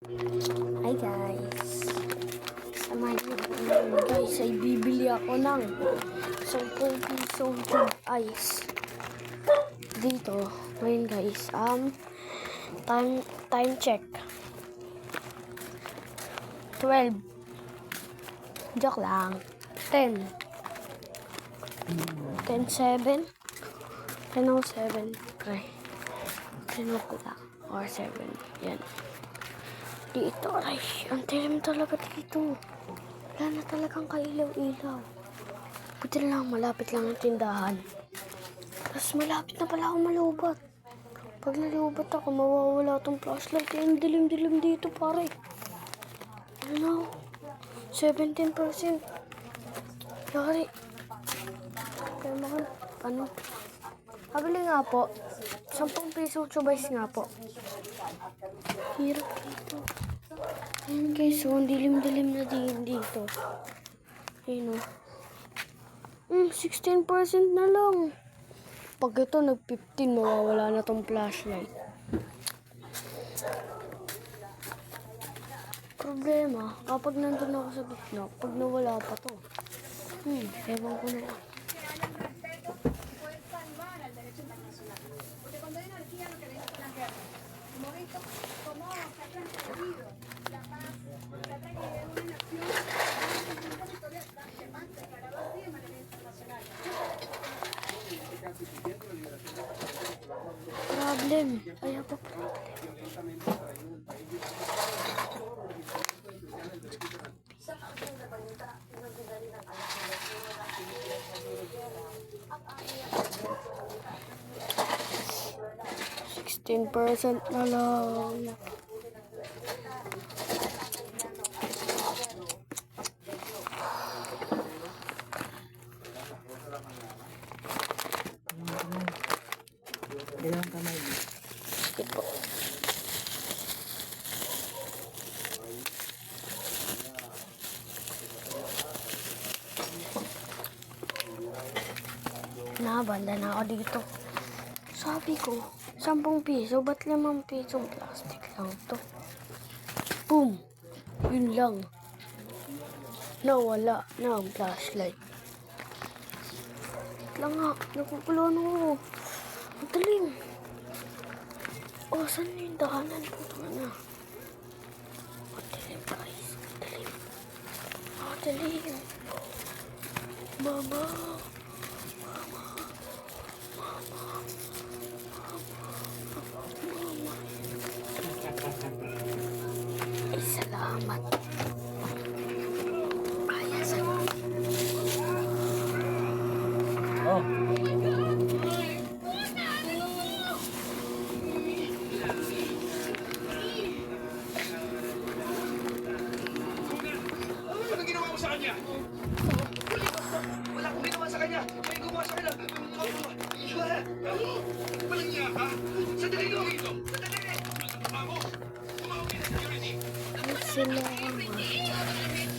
Hi guys. Samahan niyo po namin guys ay bibili ako ng 10 pisong tube ice. Dito, ngayon guys, time check. 12. Joke lang. 10. 10:07. 10:07. Okay. 10 o'clock or 7. Yan. Dito, ay, ang dilim talaga dito. Wala na talagang kailaw-ilaw. Buti na lang, malapit lang ang tindahan. Tapos malapit na pala ako malubat. Pag nalubat ako, mawawala tong flashlight. Ang dilim-dilim dito, pare. Ano? 17%. Yari. Kaya mahal. Ano? Habili nga po. 10 piso chubais nga po. Hirap dito. Ayan guys, so ang dilim-dilim na din dito. Ayun o. 16% na lang. Pag ito nag-15, mawawala na tong flashlight. Problema, kapag nandun ako sa gitna, pag nawala pa to. Ewan ko na lang. Problem. Ayaw pa problem. %16 na lang. Dalawang kamay. Sige po. Nabanda na ako dito. Sabi ko, 10 piso, ba't 5 pisong plastic lang to? Boom! Yun lang. Nawala na ang flashlight. Lang nga, nagpupuluan ako. Madaling. Oh, saan yung daanan? Puto na. Madaling guys. Madaling. Madaling. Mama. Mama. Mama. Mama. Ay, salamat. Kaya salamat. Oh. Ano ginawa mo sa kanya? Wala akong ginawa sa kanya. May gumawa sa kanya. Walang niya, ha? Sandali mo ito. Sandali! Tumawag mo. Tumawag ka na security. Ay, salamat.